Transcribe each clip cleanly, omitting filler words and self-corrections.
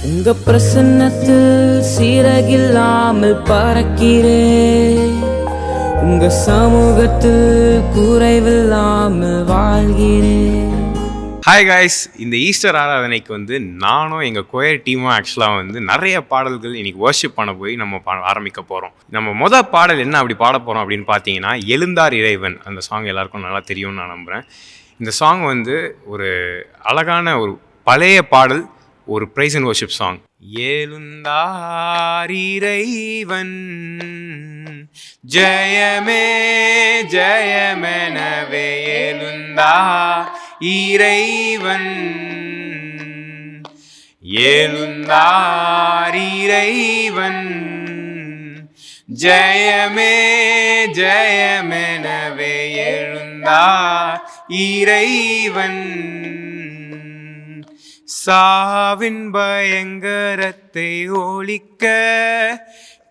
உங்க பிரசன்னத்தில் சீரகில்லாமல் பறக்கிறேன். உங்க சமூகத்தில் குறைவில்லாமல் வாழ்கிறேன். ஹாய் காய்ஸ், இந்த ஈஸ்டர் ஆராதனைக்கு நானும் எங்கள் கொயர் டீமும் ஆக்சுவலாக நிறைய பாடல்கள் இன்னைக்கு வர்ஷிப் பண்ண போய் நம்ம ஆரம்பிக்க போகிறோம். நம்ம பாடல் என்ன அப்படி பாட போகிறோம் அப்படின்னு பார்த்தீங்கன்னா, எழுந்தார் இறைவன். அந்த சாங் எல்லாருக்கும் நல்லா தெரியும்னு நான் நம்புகிறேன். இந்த சாங் ஒரு அழகான ஒரு பழைய பாடல், ஒரு பிரைஸ் அண்ட் வர்ஷிப் சாங். எழுந்தார் இறைவன் ஜெயமே ஜெயமெனவே எழுந்தார் இறைவன், எழுந்தார் இறைவன் ஜெயமே ஜெயமெனவே எழுந்தார் இறைவன். சாவின் பயங்கரத்தை ஒழிக்க,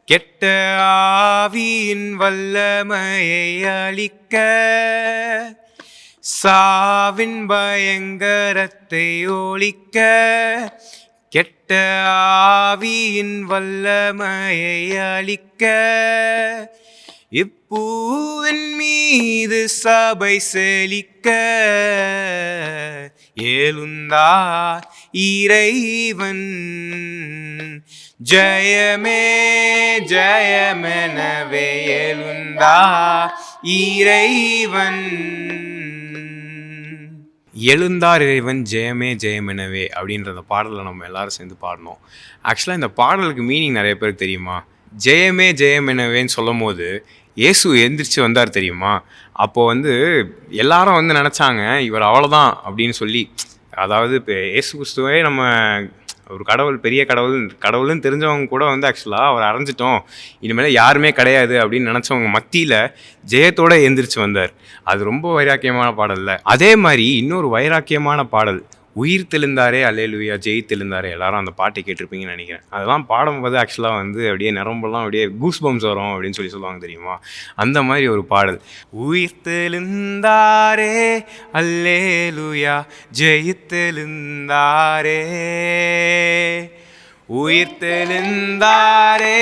கெட்ட ஆவியின் வல்லமையை அழிக்க, சாவின் பயங்கரத்தை ஒழிக்க, கெட்ட ஆவியின் வல்லமையை அழிக்க, இப்பூவின் மீது சபை செழிக்க, எழுந்தார் இறைவன் ஜெயமே ஜெயமெனவே எழுந்தார் இறைவன். எழுந்தார் இறைவன் ஜெயமே ஜெயமெனவே அப்படின்ற பாடலை நம்ம எல்லாரும் சேர்ந்து பாடணும். ஆக்சுவலாக இந்த பாடலுக்கு மீனிங் நிறைய பேருக்கு தெரியுமா? ஜெயமே ஜெயமெனவேன்னு சொல்லும் போது இயேசு எந்திரிச்சு வந்தார் தெரியுமா? அப்போது எல்லாரும் நினச்சாங்க இவர் அவ்வளோதான் அப்படின்னு சொல்லி. அதாவது இப்போ இயேசு கிறிஸ்துவே நம்ம ஒரு கடவுள், பெரிய கடவுள்னு தெரிஞ்சவங்க கூட ஆக்சுவலாக அவர் அரைஞ்சிட்டோம், இனிமேல் யாருமே கிடையாது அப்படின்னு நினச்சவங்க மத்தியில் ஜெயத்தோடு எந்திரிச்சு வந்தார். அது ரொம்ப வைராக்கியமான பாடல்ல. அதே மாதிரி இன்னொரு வைராக்கியமான பாடல், உயிர் தெழுந்தாரே அல்லேலூயா ஜெயித்தெழுந்தாரே. எல்லாரும் அந்த பாட்டை கேட்டிருப்பீங்கன்னு நினைக்கிறேன். அதெல்லாம் பாடும்போது ஆக்சுவலாக அப்படியே நரம்பெல்லாம் அப்படியே கூஸ் பம்ஸ் வரும் அப்படின்னு சொல்லுவாங்க தெரியுமா? அந்த மாதிரி ஒரு பாடல். உயிர் தெழுந்தாரே அல்லேலூயா ஜெயித்தெழுந்தாரே, உயிர் தெழுந்தாரே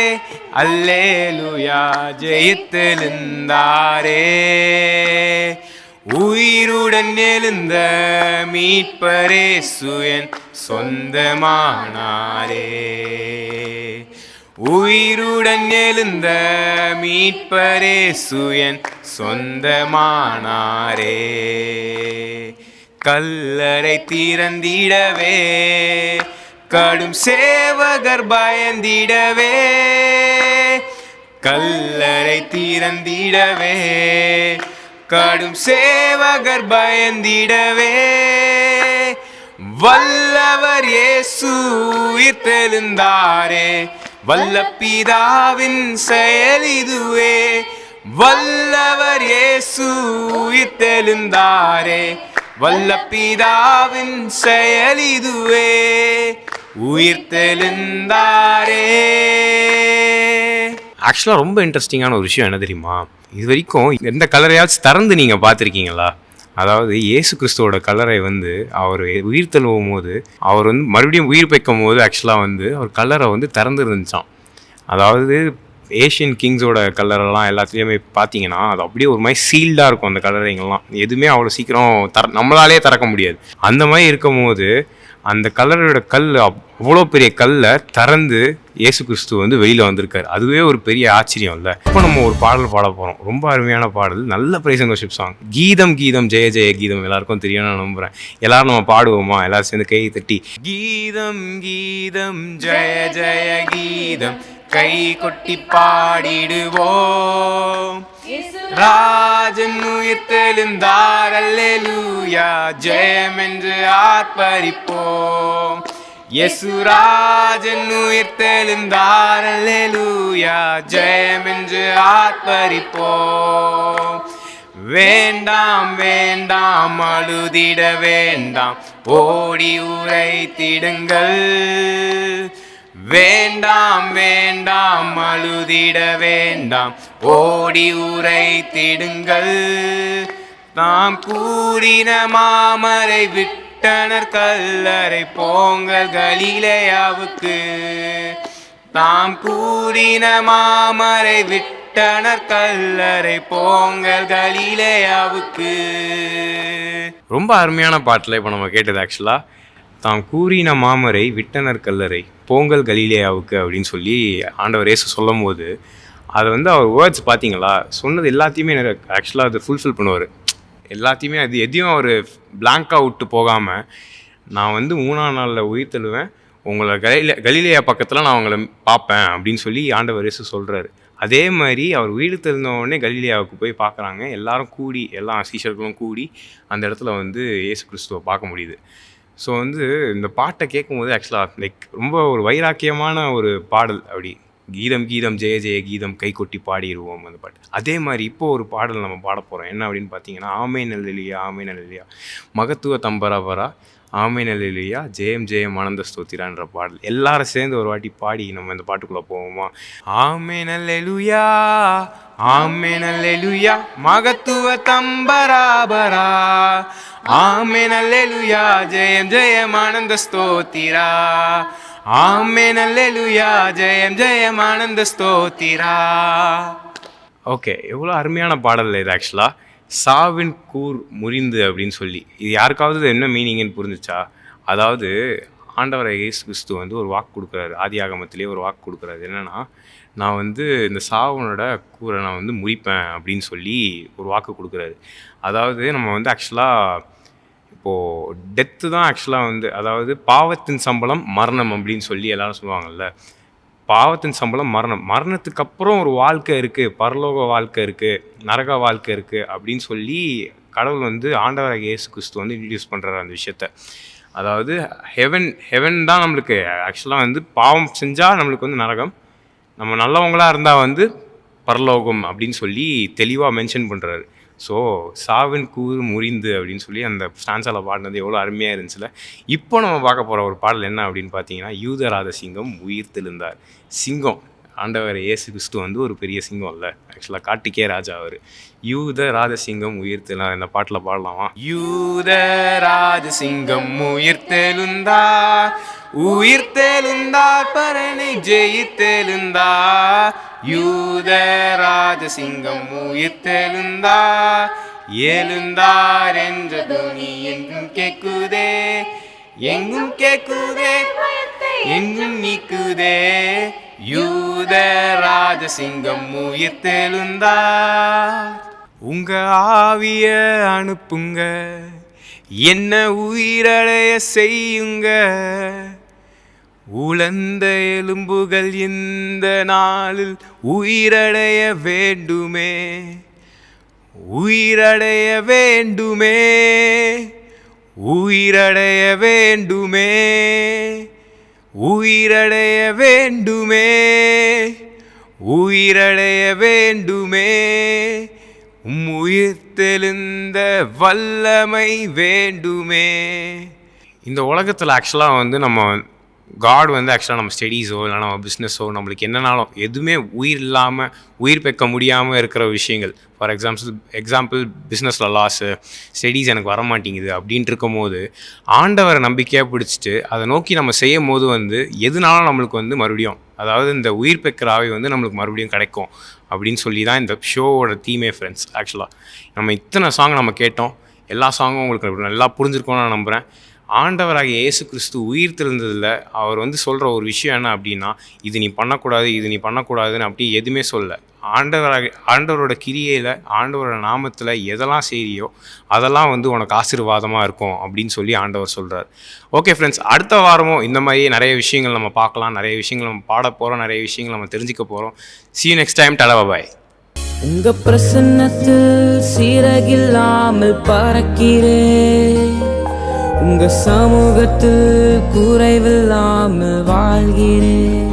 அல்லேலூயா ஜெயித்தெழுந்தாரே, உயிருடன் எழுந்த மீட்பரே சுயன் சொந்தமானாரே, உயிருடன் எழுந்த மீட்பரே சுயன் சொந்தமானாரே, கல்லறை திறந்திடவே கடும் சேவகர் பயந்திடவே, கல்லறை திறந்திடவே கடும் சேவகர் பயந்திடவே, வல்லவர் இயேசு உயிர்த்தெழுந்தாரே, வல்ல பிதாவின் செயல் இதுவே, வல்லவர் இயேசு உயிர்த்தெழுந்தாரே, வல்ல பிதாவின் செயல் இதுவே, உயிர்த்தெழுந்தாரே. ஆக்சுவலாக ரொம்ப இன்ட்ரெஸ்டிங்கான ஒரு விஷயம் என்ன தெரியுமா? இது வரைக்கும் எந்த கலரையாச்சும் திறந்து நீங்கள் பார்த்துருக்கீங்களா? அதாவது இயேசு கிறிஸ்துவோட கல்லறை அவர் உயிர் தழுவும் போது, அவர் மறுபடியும் உயிர் வைக்கும் போது ஆக்சுவலாக அவர் கல்லறை திறந்து இருந்துச்சான். அதாவது ஏஷியன் கிங்ஸோட கல்லறைலாம் எல்லாத்துலேயுமே பார்த்தீங்கன்னா அது அப்படியே ஒரு மாதிரி சீல்டாக இருக்கும். அந்த கல்லறைங்கள்லாம் எதுவுமே அவ்வளோ சீக்கிரம் நம்மளாலே திறக்க முடியாது. அந்த மாதிரி இருக்கும் போது அந்த கல்லறையோட அவ்வளோ பெரிய கல்லை திறந்து இயேசு கிறிஸ்து வெளியில் வந்திருக்காரு. அதுவே ஒரு பெரிய ஆச்சரியம் இல்லை? இப்போ நம்ம ஒரு பாடல் பாட போகிறோம், ரொம்ப அருமையான பாடல், நல்ல பிரைஸ் அண்ட் வர்ஷிப் சாங். கீதம் கீதம் ஜெய ஜெய கீதம். எல்லாருக்கும் தெரியும் நான் நம்புகிறேன். எல்லாரும் நம்ம பாடுவோமா? எல்லாரும் சேர்ந்து கை தட்டி கீதம் கீதம் ஜெய ஜெய கீதம் கை கொட்டி பாடிடுவோம். ராஜன் உயிர்த்தெழுந்தார் அல்லேலூயா ஜெயம் என்று ஆர்ப்பரிப்போம். இயேசுராஜன் உயிர்த்தெழுந்தார் அல்லேலூயா ஜெயம் என்று ஆர்ப்பரிப்போம். வேண்டாம் வேண்டாம் அழுதிட வேண்டாம், ஓடி உரைத்திடுங்கள். வேண்டாம் வேண்டாம் அழுதிட வேண்டாம், ஓடி உரைத்திடுங்கள். நாம் கூறின மாமரை விட்டு விட்டனர் கல்லறை போங்கள் கலிலேயாவுக்கு. தாம் கூறின மாமரை விட்டனர் கல்லறை போங்கள் கலிலேயாவுக்கு. ரொம்ப அருமையான பாட்டில் இப்போ நம்ம கேட்டது ஆக்சுவலாக. தாம் கூறின மாமரை விட்டனர் கல்லறை போங்கள் கலிலேயாவுக்கு அப்படின்னு சொல்லி ஆண்டவர் இயேசு சொல்லும் போது அதை வந்து அவர் வேர்ட்ஸ் பார்த்தீங்களா, சொன்னது எல்லாத்தையுமே ஆக்சுவலாக அது ஃபுல்ஃபில் பண்ணுவார். எல்லாத்தையுமே அது எதையும் அவர் பிளாங்காக விட்டு போகாமல், நான் வந்து 3ஆம் நாளில் உயிர் தழுவேன், உங்களை கலிலேயா பக்கத்தில் நான் உங்களை பார்ப்பேன் அப்படின்னு சொல்லி ஆண்டவர் இயேசு சொல்கிறாரு. அதே மாதிரி அவர் உயிர் தெழுந்தவுடனே கலிலேயாவுக்கு போய் பார்க்குறாங்க. எல்லாரும் கூடி, எல்லா சீஷர்களும் கூடி அந்த இடத்துல வந்து இயேசு கிறிஸ்துவை பார்க்க முடியுது. ஸோ வந்து இந்த பாட்டை கேட்கும்போது ஆக்சுவலாக லைக் ரொம்ப ஒரு வைராக்கியமான ஒரு பாடல். அப்படி கீதம் கீதம் ஜெய ஜெய கீதம் கை கொட்டி பாடிடுவோம் அந்த பாட்டு. அதே மாதிரி இப்போ ஒரு பாடல் நம்ம பாட போகிறோம். என்ன அப்படின்னு பார்த்தீங்கன்னா, ஆமே நல்லியா ஆமே நல்லியா மகத்துவ தம்பராவரா ஆமே நல்லியா ஜெயம் ஜெயம் ஆனந்த ஸ்தோத்திரான்ற பாடல். எல்லாரும் சேர்ந்து ஒரு வாட்டி பாடி நம்ம இந்த பாட்டுக்குள்ளே போவோமா? ஆமே நல்லியா ஆமே நல்லியா மகத்துவ தம்பராபரா ஆமென் அல்லேலூயா ஜெயம் ஜெயம் ஆனந்த ஸ்தோத்திரா ஆமென் அல்லேலூயா ஜெயம் ஜெயம் ஆனந்த ஸ்தோத்திரா. ஓகே, எவ்வளோ அருமையான பாடல் இது ஆக்சுவலாக. சாவின் கூர் முறிந்து அப்படின்னு சொல்லி இது யாருக்காவது என்ன மீனிங்னு புரிஞ்சிச்சா? அதாவது ஆண்டவரை இயேசு கிறிஸ்து வந்து ஒரு வாக்கு கொடுக்குறாரு. ஆதியாகமத்திலே ஒரு வாக்கு கொடுக்குறாரு. என்னென்னா, நான் வந்து இந்த சாவனோட கூரை நான் வந்து முறிப்பேன் அப்படின்னு சொல்லி ஒரு வாக்கு கொடுக்குறாரு. அதாவது நம்ம வந்து ஆக்சுவலாக இப்போது டெத்து தான் ஆக்சுவலாக வந்து, அதாவது பாவத்தின் சம்பளம் மரணம் அப்படின்னு சொல்லி எல்லாரும் சொல்லுவாங்கள்ல. பாவத்தின் சம்பளம் மரணம். மரணத்துக்கு அப்புறம் ஒரு வாழ்க்கை இருக்குது, பரலோக வாழ்க்கை இருக்குது, நரக வாழ்க்கை இருக்குது அப்படின்னு சொல்லி கடவுள் வந்து ஆண்டவராகிய இயேசு கிறிஸ்து வந்து இன்ட்ரடியூஸ் பண்ணுறாரு அந்த விஷயத்த. அதாவது ஹெவன் தான் நம்மளுக்கு ஆக்சுவலாக வந்து பாவம் செஞ்சால் நம்மளுக்கு வந்து நரகம், நம்ம நல்லவங்களாக இருந்தால் வந்து பரலோகம் அப்படின்னு சொல்லி தெளிவாக மென்ஷன் பண்ணுறாரு. ஸோ சாவின் கூறு முறிந்து அப்படின்னு சொல்லி அந்த ஸ்டான்ஸால் பாடினது எவ்வளோ அருமையாக இருந்துச்சுல. இப்போ நம்ம பார்க்க போகிற ஒரு பாடல் என்ன அப்படின்னு பார்த்தீங்கன்னா, யூதராத சிங்கம் உயிர் தெழுந்தார். சிங்கம் ஆண்டவர் இயேசு கிறிஸ்து வந்து ஒரு பெரிய சிங்கம் இல்லை, ஆக்சுவலாக காட்டுக்கே ராஜா அவர். யூதராஜ சிங்கம் உயிர் தெழுந்தார். இந்த பாட்டில் பாடலாமா? யூதராஜ சிங்கம் உயிர் தெழுந்தார், உயிர் தெழுந்தார் பரனை ஜெயித்தெழுந்தார். யூதராஜ சிங்கம் உயிர் தெழுந்தார், எழுந்தார் என்ற துணி எங்கும் கேக்குதே, எங்கும் கேக்குதே, எங்கும் நீக்குதே. யூதராஜ சிங்கம் உயிர் தெழுந்தார். உங்க ஆவிய அனுப்புங்க, என்ன உயிரடைய செய்யுங்க. உலர்ந்த எலும்புகள் இந்த நாளில் உயிரடைய வேண்டுமே, உயிரடைய வேண்டுமே, உயிரடைய வேண்டுமே, உயிரடைய வேண்டுமே, உயிரடைய வேண்டுமே. உயிர் தெழுந்த வல்லமை வேண்டுமே. இந்த உலகத்தில் ஆக்சுவலாக வந்து நம்ம காட் வந்து ஆக்சுவலாக நம்ம ஸ்டடீஸோ இல்லை நம்ம பிஸ்னஸோ நம்மளுக்கு என்னன்னாலும் எதுவுமே உயிர் இல்லாமல் உயிர் பெக்க முடியாமல் இருக்கிற விஷயங்கள். ஃபார் எக்ஸாம்பிள் பிஸ்னஸில் லாஸு, ஸ்டடீஸ் எனக்கு வரமாட்டேங்குது அப்படின்ட்டு இருக்கும் போது ஆண்டவரை நம்பிக்கையாக பிடிச்சிட்டு அதை நோக்கி நம்ம செய்யும் போது வந்து எதுனாலும் நம்மளுக்கு வந்து மறுபடியும், அதாவது இந்த உயிர் பெக்கிற ஆவி வந்து நம்மளுக்கு மறுபடியும் கிடைக்கும் அப்படின்னு சொல்லி தான் இந்த ஷோவோட தீமே ஃப்ரெண்ட்ஸ். ஆக்சுவலாக நம்ம இத்தனை சாங் நம்ம கேட்டோம், எல்லா சாங்கும் உங்களுக்கு நல்லா புரிஞ்சிருக்கோன்னு நான் நம்புகிறேன். ஆண்டவராகிய இயேசு கிறிஸ்து உயிர் தெழுந்ததில் அவர் வந்து சொல்கிற ஒரு விஷயம் என்ன அப்படின்னா, இது நீ பண்ணக்கூடாது, இது நீ பண்ணக்கூடாதுன்னு அப்படி எதுவுமே சொல்ல. ஆண்டவரோட கிரியையில், ஆண்டவரோட நாமத்தில் எதெல்லாம் செய்யறியோ அதெல்லாம் வந்து உனக்கு ஆசீர்வாதமாக இருக்கும் அப்படின்னு சொல்லி ஆண்டவர் சொல்கிறார். ஓகே ஃப்ரெண்ட்ஸ், அடுத்த வாரமும் இந்த மாதிரி நிறைய விஷயங்கள் நம்ம பார்க்கலாம், நிறைய விஷயங்கள் நம்ம பாட போகிறோம், நிறைய விஷயங்கள் நம்ம தெரிஞ்சுக்க போகிறோம். See you next time. Tata பாய். உங்க பிரசன்னத்தில் சீரகில்லாமல் பறக்கிறேன், உங்க சமூகத்தில் குறைவில்லாமல் வாழ்கிறேன்.